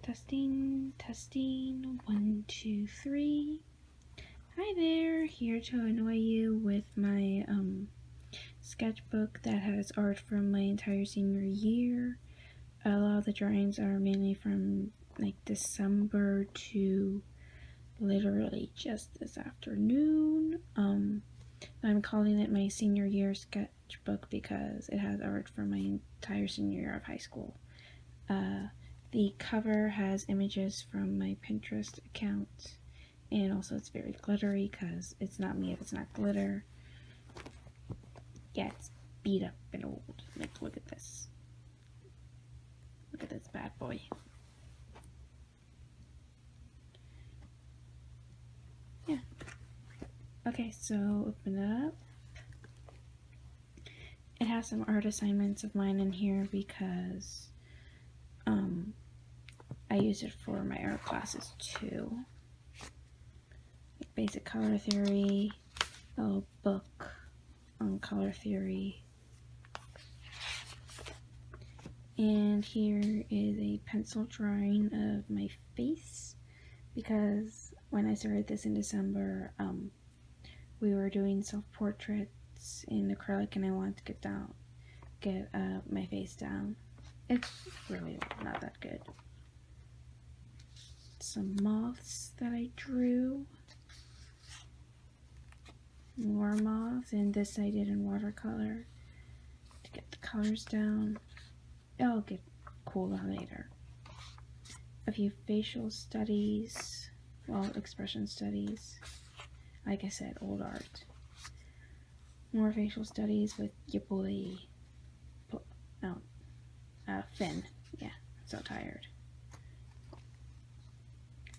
Testing, testing, 1, 2, 3. Hi there, here to annoy you with my sketchbook that has art from my entire senior year. A lot of the drawings are mainly from like December to literally just this afternoon. I'm calling it my senior year sketchbook because it has art from my entire senior year of high school. The cover has images from my Pinterest account, and also it's very glittery because it's not me if it's not glitter. Yeah, it's beat up and old. Like, look at this. Look at this bad boy. Yeah. Okay, so open it up. It has some art assignments of mine in here because I use it for my art classes too. Like basic color theory, a book on color theory. And here is a pencil drawing of my face because when I started this in December, we were doing self-portraits in acrylic and I wanted to get my face down. It's really not that good. Some moths that I drew. More moths, and this I did in watercolor to get the colors down. It'll get cooler later. A few facial studies, well, expression studies. Like I said, old art. More facial studies with your boy, Finn. Yeah, I'm so tired.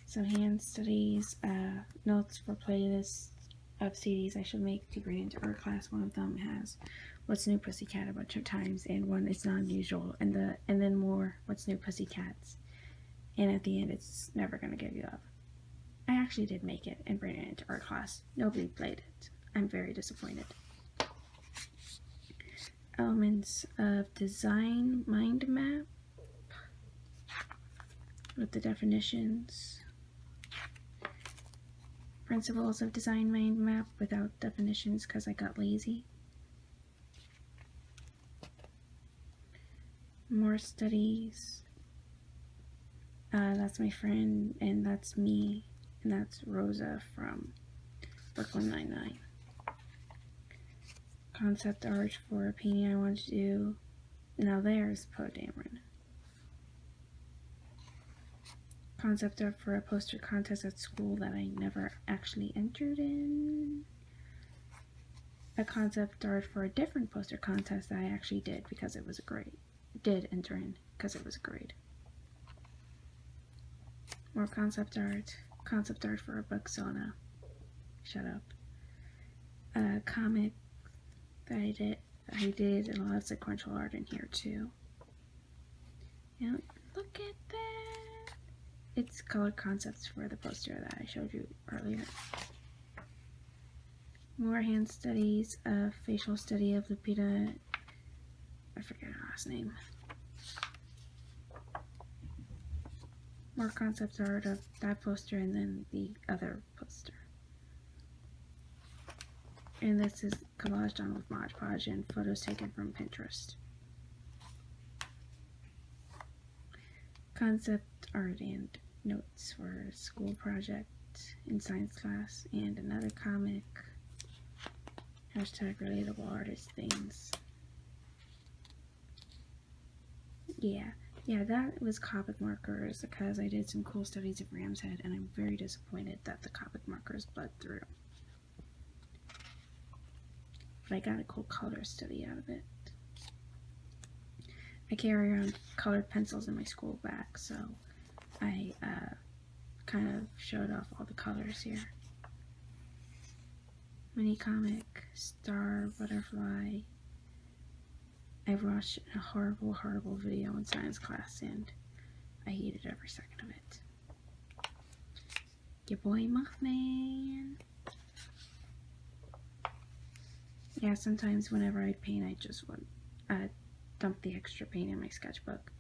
Some hand studies, notes for playlists of CDs I should make to bring into art class. One of them has What's New Pussycat a bunch of times, and one is not unusual, and then more What's New Pussycats. And at the end, it's Never Gonna Give You Up. I actually did make it and bring it into art class. Nobody played it. I'm very disappointed. Elements of Design Mind Map with the definitions. Principles of Design Mind Map without definitions because I got lazy. More studies. That's my friend, and that's me, and that's Rosa from Brooklyn Nine-Nine. Concept art for a painting I want to do. Now there's Poe Dameron. Concept art for a poster contest at school that I never actually entered in. A concept art for a different poster contest that I actually did because it was a grade. Did enter in because it was a grade. More concept art. Concept art for a book, Sona. Shut up. A comic that I did a lot of sequential art in here too. And look at that. It's colored concepts for the poster that I showed you earlier. More hand studies, a facial study of Lupita. I forget her last name. More concept art of that poster and then the other poster. And this is collage done with Mod Podge and photos taken from Pinterest. Concept art and notes for a school project in science class and another comic. Hashtag relatable artist things. Yeah, that was Copic markers because I did some cool studies of Ram's Head and I'm very disappointed that the Copic markers bled through. But I got a cool color study out of it. I carry around colored pencils in my school bag, so I kind of showed off all the colors here. Mini comic, star, butterfly. I watched a horrible video in science class and I hated every second of it. Your boy Mothman. Yeah, sometimes whenever I paint, I just would dump the extra paint in my sketchbook.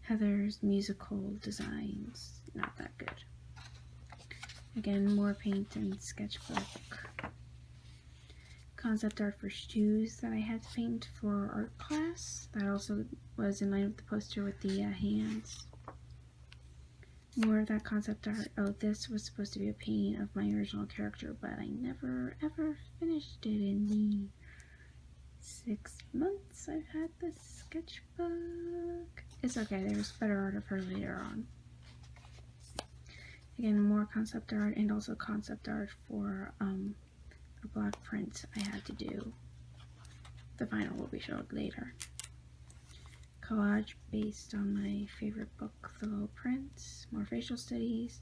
Heather's musical designs, not that good. Again, more paint and sketchbook. Concept art for shoes that I had to paint for art class. That also was in line with the poster with the hands. More of that concept art. Oh, this was supposed to be a painting of my original character, but I never ever finished it in the 6 months I've had this sketchbook. It's okay, there's better art of her later on. Again, more concept art and also concept art for a block print I had to do. The final will be showed later. Collage based on my favorite book, The Little Prince. More facial studies.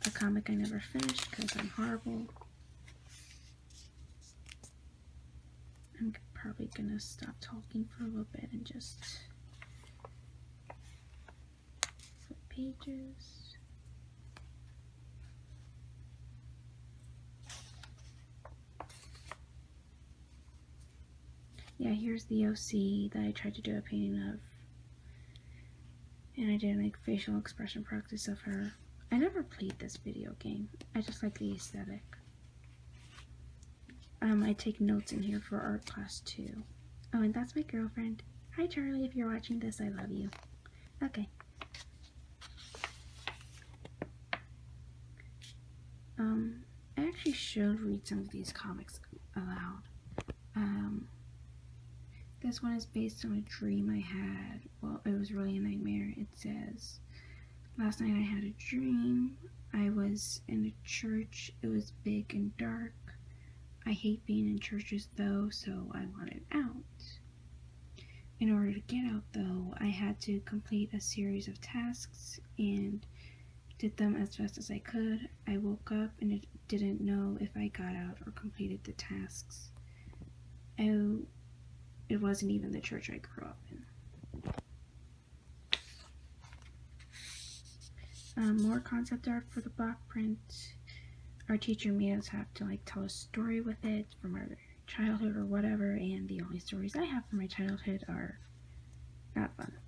A comic I never finished because I'm horrible. I'm probably gonna stop talking for a little bit and just flip pages. Yeah, here's the OC that I tried to do a painting of. And I did like facial expression practice of her. I never played this video game. I just like the aesthetic. I take notes in here for art class too. Oh, and that's my girlfriend. Hi Charlie, if you're watching this, I love you. Okay. I actually should read some of these comics aloud. This one is based on a dream I had. Well, it was really a nightmare. It says, last night I had a dream. I was in a church. It was big and dark. I hate being in churches though, so I wanted out. In order to get out though, I had to complete a series of tasks and did them as fast as I could. I woke up and it didn't know if I got out or completed the tasks. It wasn't even the church I grew up in. More concept art for the block print. Our teacher made us have to like tell a story with it from our childhood or whatever, and the only stories I have from my childhood are not fun.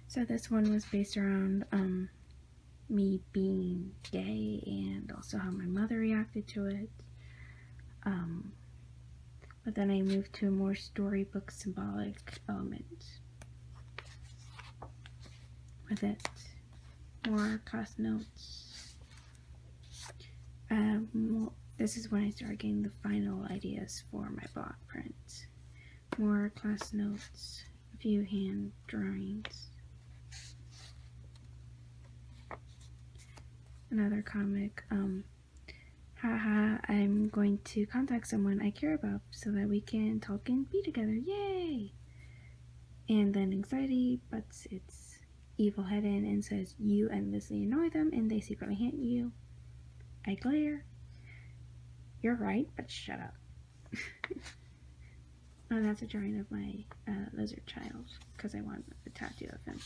So this one was based around me being gay and also how my mother reacted to it. But then I moved to a more storybook symbolic element with it. More class notes. This is when I started getting the final ideas for my block print. More class notes, a few hand drawings. Another comic, haha, I'm going to contact someone I care about so that we can talk and be together, yay! And then anxiety butts its evil head in and says, you endlessly annoy them and they secretly hate you. I glare. You're right, but shut up. Oh, that's a drawing of my lizard child, because I want a tattoo of him.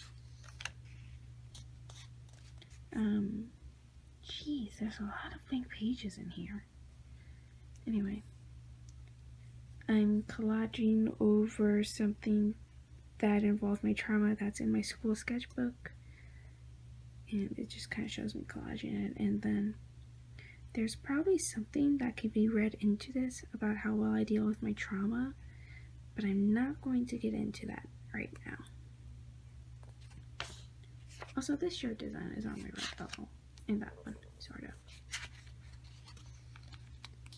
Jeez, there's a lot of blank pages in here. Anyway, I'm collaging over something that involves my trauma that's in my school sketchbook. And it just kind of shows me collaging it. And then there's probably something that could be read into this about how well I deal with my trauma, but I'm not going to get into that right now. Also, this shirt design is on my red bubble. And that one, sort of.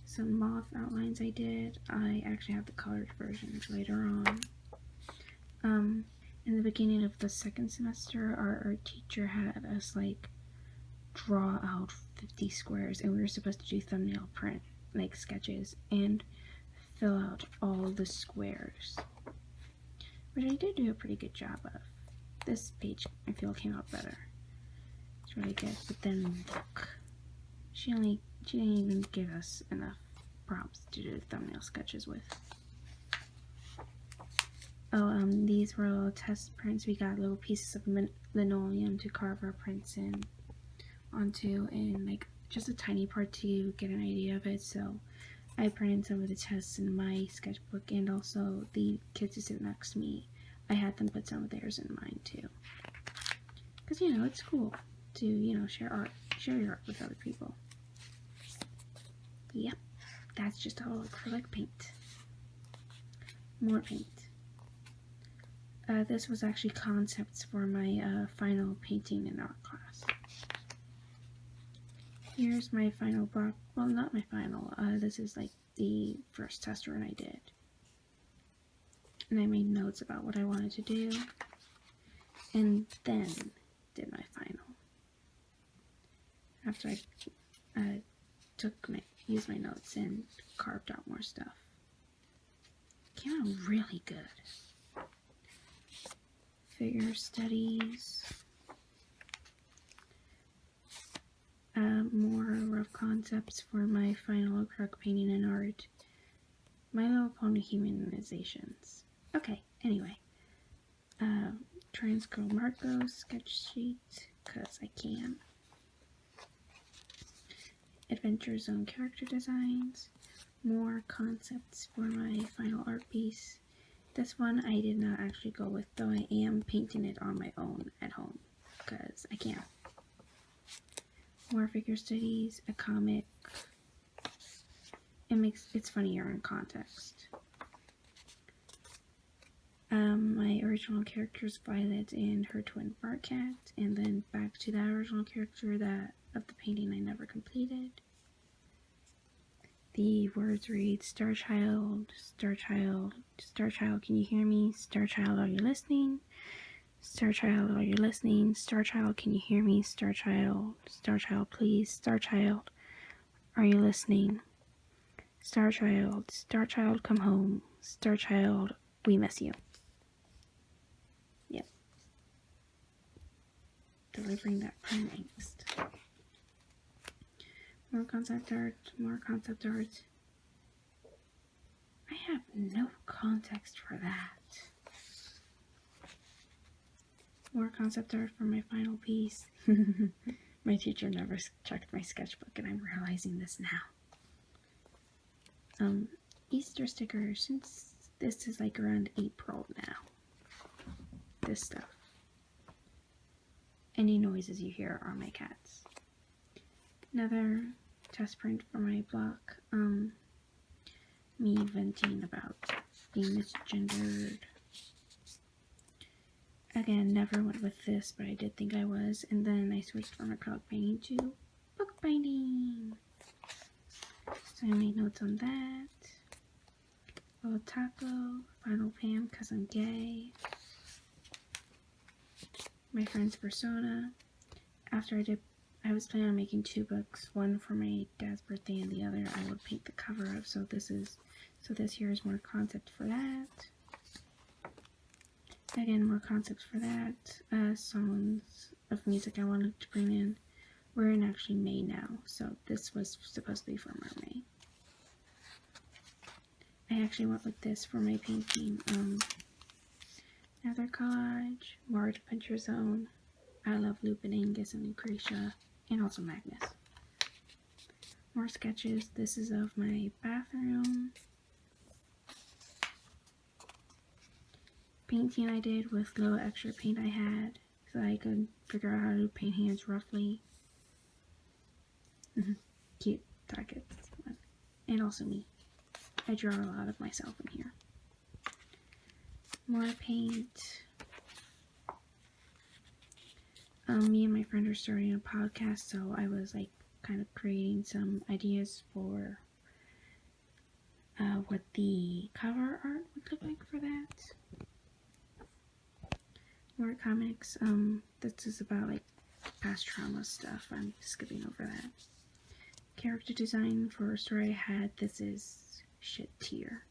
Some moth outlines I did. I actually have the colored versions later on. In the beginning of the second semester, our art teacher had us like draw out 50 squares, and we were supposed to do thumbnail print, like sketches, and fill out all the squares, which I did do a pretty good job of. This page, I feel, came out better. It's really good, but then look, she didn't even give us enough prompts to do thumbnail sketches with. Oh, these were little test prints. We got little pieces of linoleum to carve our prints in onto, and like just a tiny part to get an idea of it. So I printed some of the tests in my sketchbook, and also the kids who sit next to me I had them put some of theirs in mine too. Because, you know, it's cool to, you know, share your art with other people. Yep, that's just all acrylic paint. More paint. This was actually concepts for my final painting and art class. Here's my final block. Well, not my final. This is like the first test run I did. And I made notes about what I wanted to do. And then did my final. After I used my notes and carved out more stuff. Came out really good. Figure studies. More rough concepts for my final acrylic painting and art. My Little Pony humanizations. Okay, anyway. Transcurl Marco sketch sheet, because I can. Adventure Zone character designs. More concepts for my final art piece. This one I did not actually go with, though I am painting it on my own at home, because I can. More figure studies, a comic. It's funnier in context. My original characters, Violet and her twin Bartcat, and then back to that original character of the painting I never completed. The words read, Star Child, Star Child, Star Child, can you hear me? Star Child, are you listening? Star Child, are you listening? Star Child, can you hear me? Star Child, please. Star Child, are you listening? Star Child, come home. Star Child, we miss you. Yep. Delivering that prime angst. More concept art. I have no context for that. More concept art for my final piece. My teacher never checked my sketchbook, and I'm realizing this now. Easter stickers, since this is like around April now. This stuff. Any noises you hear are my cats. Another test print for my block. Me venting about being misgendered. Again, never went with this, but I did think I was. And then I switched from acrylic painting to bookbinding. So I made notes on that. Little taco, Final Pam, because I'm gay. My friend's persona. After I was planning on making 2 books, one for my dad's birthday and the other I would paint the cover of. So this here is more concept for that. Again, more concepts for that. Songs of music I wanted to bring in. We're in actually May now, so this was supposed to be for Mermaid. I actually went with this for my painting. Another collage, more Adventure Zone. I love Lupin, Angus, and Lucretia, and also Magnus. More sketches. This is of my bathroom. Painting I did with little extra paint I had, so I could figure out how to paint hands roughly. Cute pockets. And also me. I draw a lot of myself in here. More paint. Me and my friend are starting a podcast, so I was like kind of creating some ideas for what the cover art would look like for that. More comics. This is about like past trauma stuff. I'm skipping over that. Character design for a story I had. This is shit tier.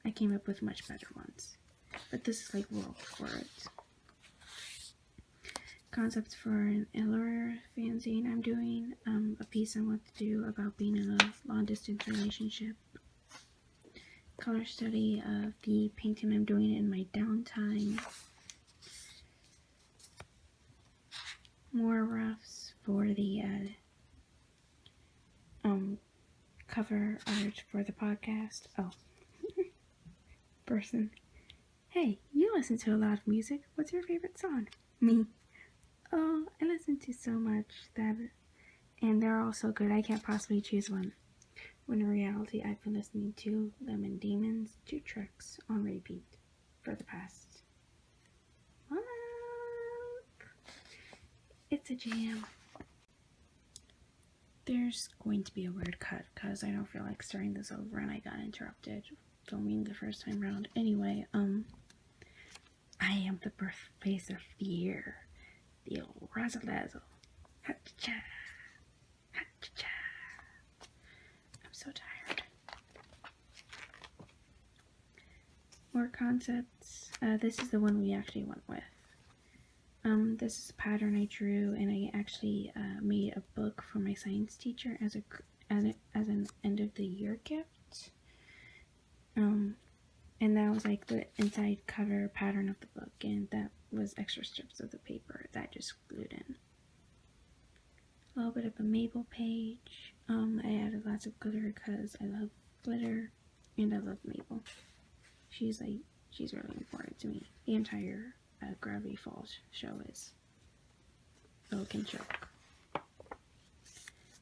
I came up with much better ones, but this is like world for it. Concepts for an Allure fanzine I'm doing. A piece I want to do about being in a long distance relationship. Color study of the painting I'm doing in my downtime. More roughs for the cover art for the podcast. Oh, person. Hey, you listen to a lot of music. What's your favorite song? Me. Oh, I listen to so much that, and they're all so good I can't possibly choose one. When in reality, I've been listening to Lemon Demons 2 Tricks on repeat for the past month. It's a jam. There's going to be a weird cut because I don't feel like starting this over and I got interrupted filming the first time around. Anyway, I am the birthplace of fear. The old razzle-dazzle. Ha-cha-cha. Ha-cha-cha. I'm so tired. More concepts. This is the one we actually went with. This is a pattern I drew, and I actually made a book for my science teacher as an end of the year gift. And that was like the inside cover pattern of the book, and that was extra strips of the paper that I just glued in. A little bit of a Mabel page. I added lots of glitter because I love glitter, and I love Mabel. She's really important to me. The entire Gravity Falls show is Oak and Choke.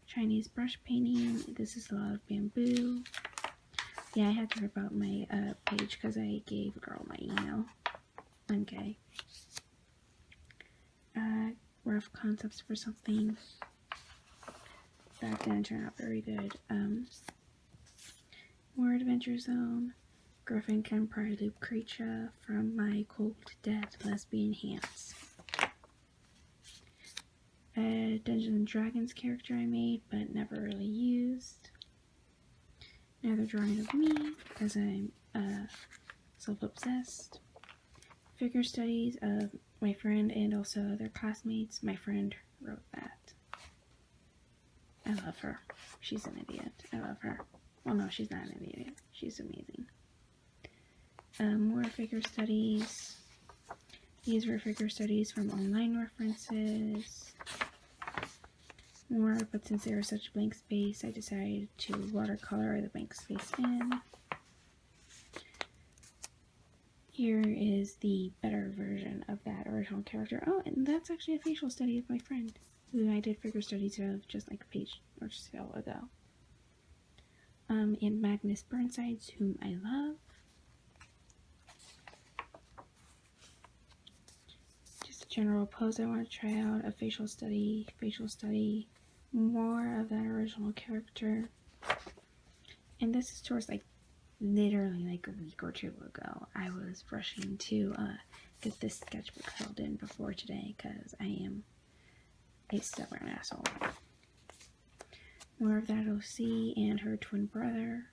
Chinese brush painting. This is a lot of bamboo. Yeah, I had to rip out my page because I gave a girl my email. Okay. Rough concepts for something that didn't turn out very good. More Adventure Zone. Griffin can pry Lucretia from my cold dead lesbian hands. A Dungeons and Dragons character I made but never really used. Another drawing of me as I'm self-obsessed. Figure studies of my friend and also other classmates. My friend wrote that. I love her. She's an idiot. I love her. Well, no, she's not an idiot. She's amazing. More figure studies. These were figure studies from online references. More, but since there was such a blank space, I decided to watercolor the blank space in. Here is the better version of that original character. Oh, and that's actually a facial study of my friend, who I did figure studies of just like a page or so ago. And Magnus Burnsides, whom I love. Just a general pose I want to try out, a facial study, more of that original character. And this is towards like literally like a week or two ago. I was rushing to get this sketchbook filled in before today because I am a stubborn asshole. More of that OC and her twin brother.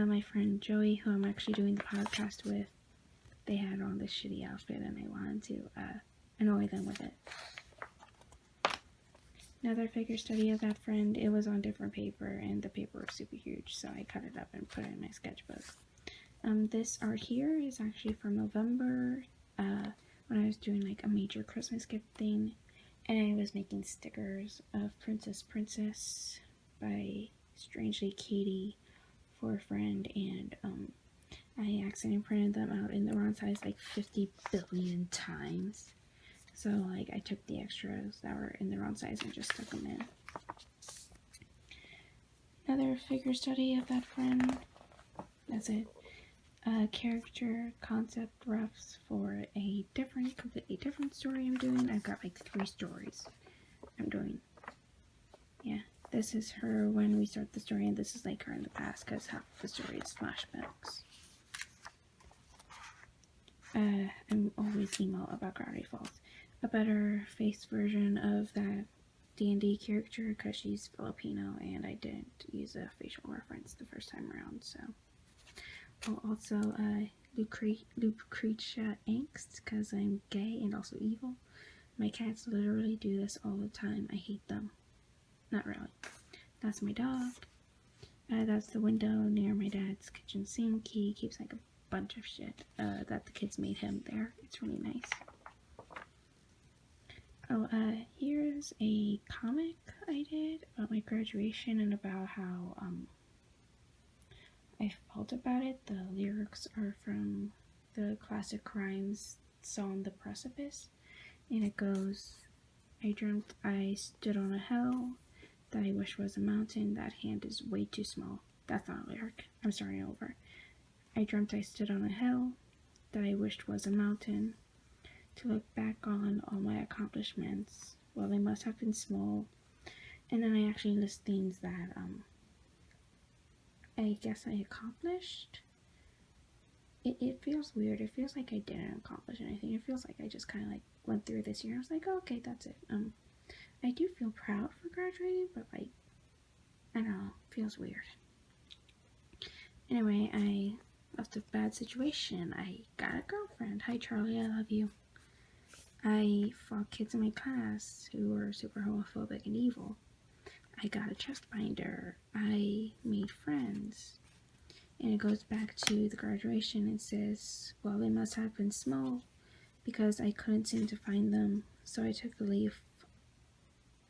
My friend Joey, who I'm actually doing the podcast with, they had on this shitty outfit and I wanted to annoy them with it. Another figure study of that friend. It was on different paper and the paper was super huge, so I cut it up and put it in my sketchbook. This art here is actually from November when I was doing like a major Christmas gift thing, and I was making stickers of Princess by Strangely Katie for a friend, and I accidentally printed them out in the wrong size like 50 billion times. So like I took the extras that were in the wrong size and just stuck them in. Another figure study of that friend. That's it. Character concept roughs for a completely different story I'm doing. I've got like 3 stories I'm doing. Yeah, this is her when we start the story, and this is like her in the past because half the story is flashbacks. I'm always emo about Gravity Falls. A better face version of that D&D character because she's Filipino and I didn't use a facial reference the first time around, so. Oh, also Lucretia angst because I'm gay and also evil. My cats literally do this all the time. I hate them. Not really. That's my dog. That's the window near my dad's kitchen sink. He keeps like a bunch of shit that the kids made him there. It's really nice. Oh, here's a comic I did about my graduation and about how I felt about it. The lyrics are from the classic Crimes song The Precipice, and it goes, I dreamt I stood on a hill that I wish was a mountain. That hand is way too small. That's not a lyric. I'm starting over. I dreamt I stood on a hill that I wished was a mountain. To look back on all my accomplishments, well, they must have been small. And then I actually list things that I guess I accomplished. It feels weird. It feels like I didn't accomplish anything. It feels like I just kind of like went through this year. I was like, oh, okay, that's it. I do feel proud for graduating, but like, I don't know, it feels weird. Anyway, I left a bad situation. I got a girlfriend. Hi, Charlie, I love you. I fought kids in my class who were super homophobic and evil. I got a chest binder. I made friends. And it goes back to the graduation and says, well, they must have been small because I couldn't seem to find them, so I took a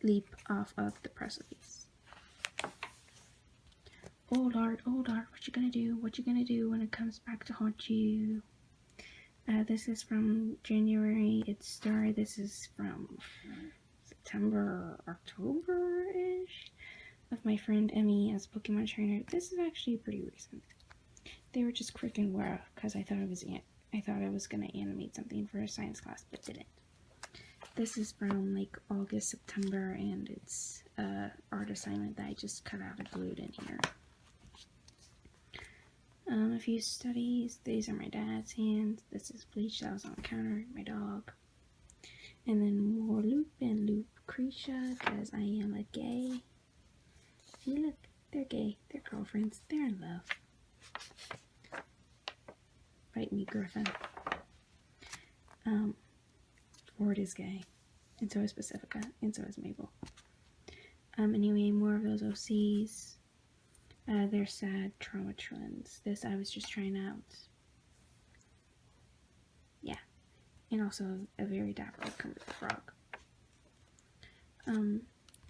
leap off of the precipice. Oh Lord, what you gonna do? What you gonna do when it comes back to haunt you? This is from January. This is from September, October-ish, of my friend Emmy as a Pokemon trainer. This is actually pretty recent. They were just freaking wow, because I thought I was gonna animate something for a science class, but didn't. This is from like August, September, and it's an art assignment that I just cut out and glued in here. A few studies. These are my dad's hands. This is bleach that was on the counter, my dog. And then more Loop and Lucretia, because I am a gay. See, look, they're gay. They're girlfriends. They're in love. Bite me, Griffin. Ford is gay, and so is Pacifica, and so is Mabel. Anyway, more of those OCs. They're sad trauma trends. This I was just trying out. Yeah. And also a very dapper Kermit the Frog. And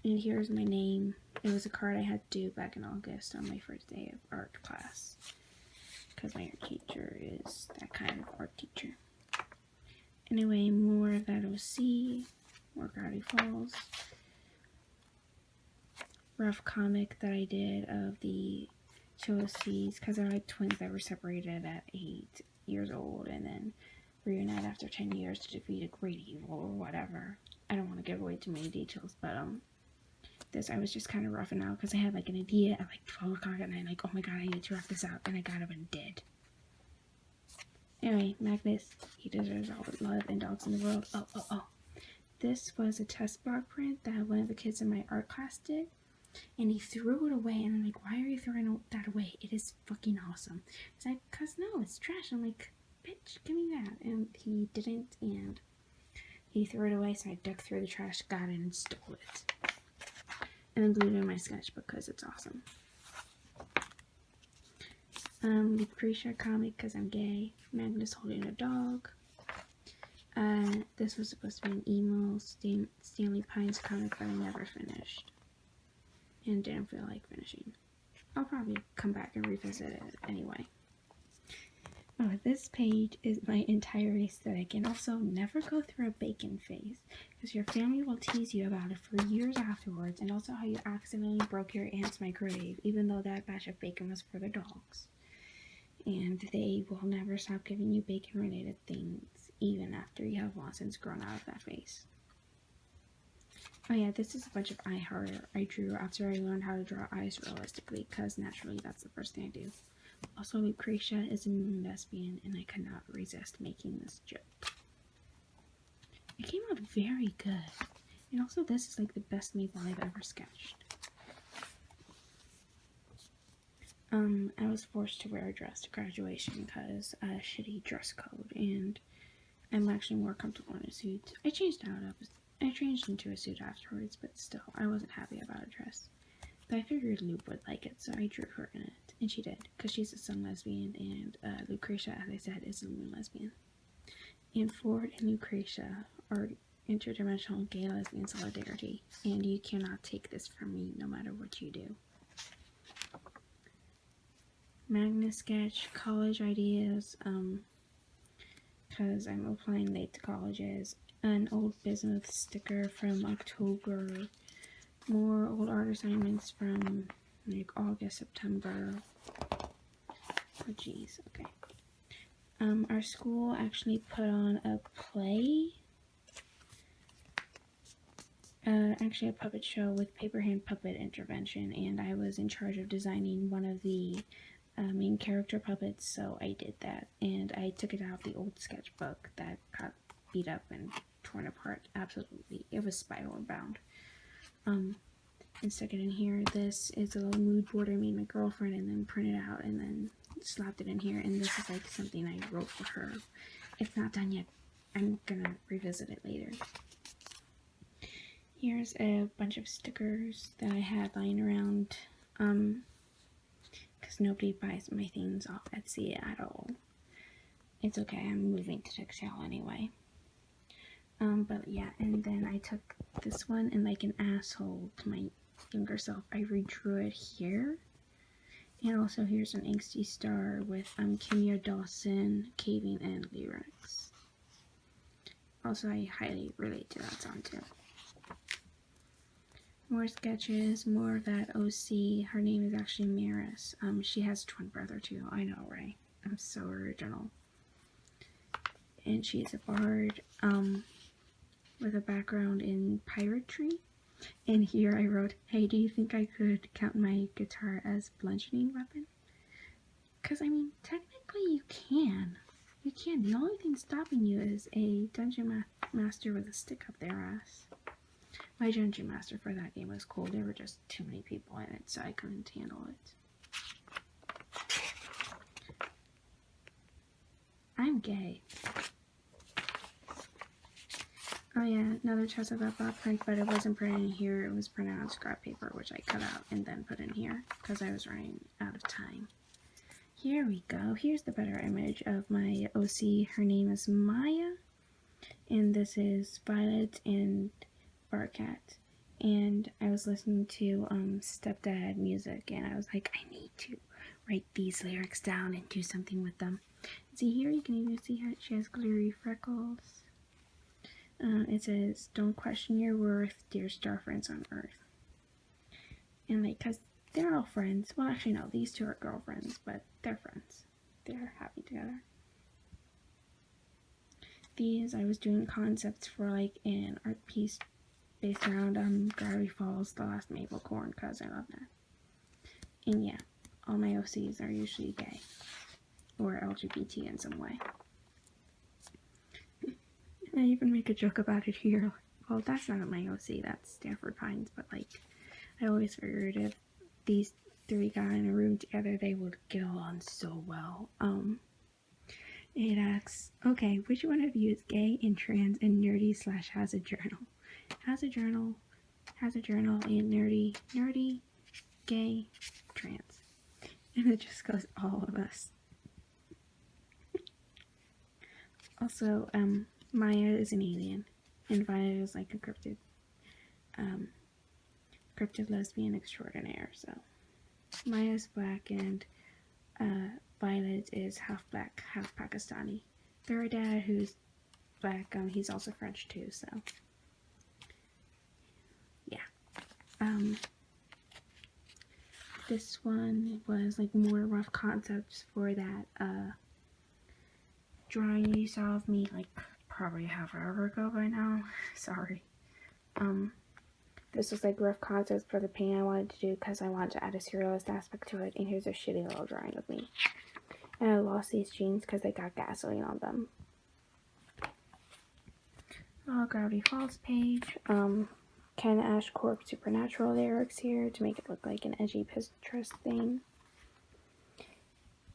here's my name. It was a card I had to do back in August on my first day of art class, because my art teacher is that kind of art teacher. Anyway, more of that OC, more Gravity Falls. Rough comic that I did of the two OCs, because I had twins that were separated at 8 years old and then reunite after 10 years to defeat a great evil or whatever. I don't want to give away too many details, but this I was just kind of roughing out because I had like an idea at like 12 o'clock at night, like, oh my god, I need to rough this out, and I got up and did. Anyway, Magnus, he deserves all the love and dogs in the world. Oh. This was a test block print that one of the kids in my art class did, and he threw it away, and I'm like, why are you throwing that away? It is fucking awesome. He's like, cause no, it's trash. I'm like, bitch, give me that. And he didn't, and he threw it away, so I dug through the trash, got it, and stole it. And then glued it in my sketchbook because it's awesome. Lucretia comic because I'm gay. Magnus holding a dog. This was supposed to be an emo Stanley Pines comic, but I never finished. And didn't feel like finishing. I'll probably come back and revisit it anyway. Oh, this page is my entire aesthetic, and also never go through a bacon phase, because your family will tease you about it for years afterwards, and also how you accidentally broke your aunt's microwave, even though that batch of bacon was for the dogs. And they will never stop giving you bacon-related things, even after you have long since grown out of that phase. Oh yeah, this is a bunch of eye horror I drew after I learned how to draw eyes realistically, because naturally that's the first thing I do. Also, Lucretia is a lesbian, and I could not resist making this joke. It came out very good. And also, this is like the best maple I've ever sketched. I was forced to wear a dress to graduation because a shitty dress code, and I'm actually more comfortable in a suit. I changed into a suit afterwards, but still, I wasn't happy about a dress. But I figured Luke would like it, so I drew her in it, and she did, because she's a sun lesbian, and Lucretia, as I said, is a moon lesbian. And Ford and Lucretia are interdimensional gay lesbian solidarity, and you cannot take this from me no matter what you do. Magna Sketch college ideas, because I'm applying late to colleges. An old bismuth sticker from October. More old art assignments from like August, September. Oh geez, okay. Our school actually put on a play. Actually a puppet show with paper hand puppet intervention, and I was in charge of designing one of the main character puppets, so I did that, and I took it out of the old sketchbook that got beat up and torn apart. Absolutely, it was spiral bound. And stuck it in here. This is a little mood board I made my girlfriend and then printed out and then slapped it in here, and this is like something I wrote for her. It's not done yet. I'm gonna revisit it later. Here's a bunch of stickers that I had lying around, because nobody buys my things off Etsy at all. It's okay, I'm moving to Textile anyway. But yeah, and then I took this one and like an asshole to my younger self, I redrew it here. And also here's an angsty star with Kimya Dawson, Caving, and lyrics. Also, I highly relate to that song too. More sketches, more of that OC. Her name is actually Maris. She has a twin brother too. I know, right? I'm so original. And she's a bard, with a background in piratry. And here I wrote, hey, do you think I could count my guitar as bludgeoning weapon? Because, I mean, technically you can. You can. The only thing stopping you is a dungeon master with a stick up their ass. My dungeon master for that game was cool. There were just too many people in it, so I couldn't handle it. I'm gay. Oh yeah, another test of that block print, but it wasn't printed in here. It was printed on scrap paper, which I cut out and then put in here because I was running out of time. Here we go. Here's the better image of my OC. Her name is Maya, and this is Violet and Barcat. And I was listening to Stepdad music, and I was like, I need to write these lyrics down and do something with them. See here, you can even see how she has glittery freckles. It says, don't question your worth, dear star friends on Earth. And like, cause they're all friends. Well, actually no, these two are girlfriends, but they're friends. They're happy together. These, I was doing concepts for like an art piece based around Gravity Falls, The Last Maple Corn, cause I love that. And yeah, all my OCs are usually gay. Or LGBT in some way. I even make a joke about it here. Well, that's not my OC, that's Stanford Pines, but like, I always figured if these three got in a room together, they would get along so well. It asks, okay, which one of you is gay and trans and nerdy / has a journal? Has a journal, and nerdy, gay, trans. And it just goes all of us. Also, Maya is an alien, and Violet is like a cryptid lesbian extraordinaire, so. Maya's black, and Violet is half black, half Pakistani. Their dad, who's black, he's also French too, so. Yeah. This one was like more rough concepts for that, drawing you saw of me like probably half an hour ago by now. Sorry. This was like rough concepts for the paint I wanted to do because I wanted to add a serialist aspect to it, and here's a shitty little drawing of me. And I lost these jeans because they got gasoline on them. Gravity Falls page. Ken Ashcorp Supernatural lyrics here to make it look like an edgy Pinterest thing.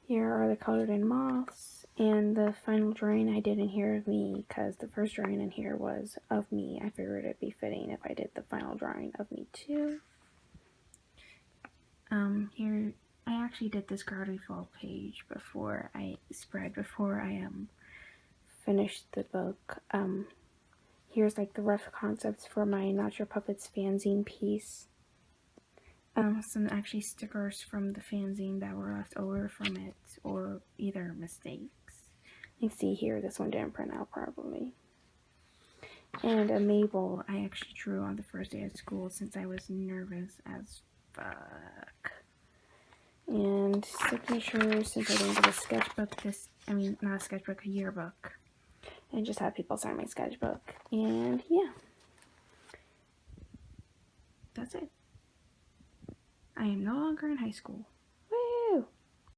Here are the colored in moths. And the final drawing I did in here of me, because the first drawing in here was of me. I figured it'd be fitting if I did the final drawing of me too. Here, I actually did this Gravity Fall page before I finished the book. Here's like the rough concepts for my Not Your Puppets fanzine piece. some actually stickers from the fanzine that were left over from it, or either mistakes. You see here, this one didn't print out properly. And a Mabel I actually drew on the first day of school since I was nervous as fuck. And signatures, since I didn't get a sketchbook not a sketchbook, a yearbook. And just have people sign my sketchbook. And yeah. That's it. I am no longer in high school.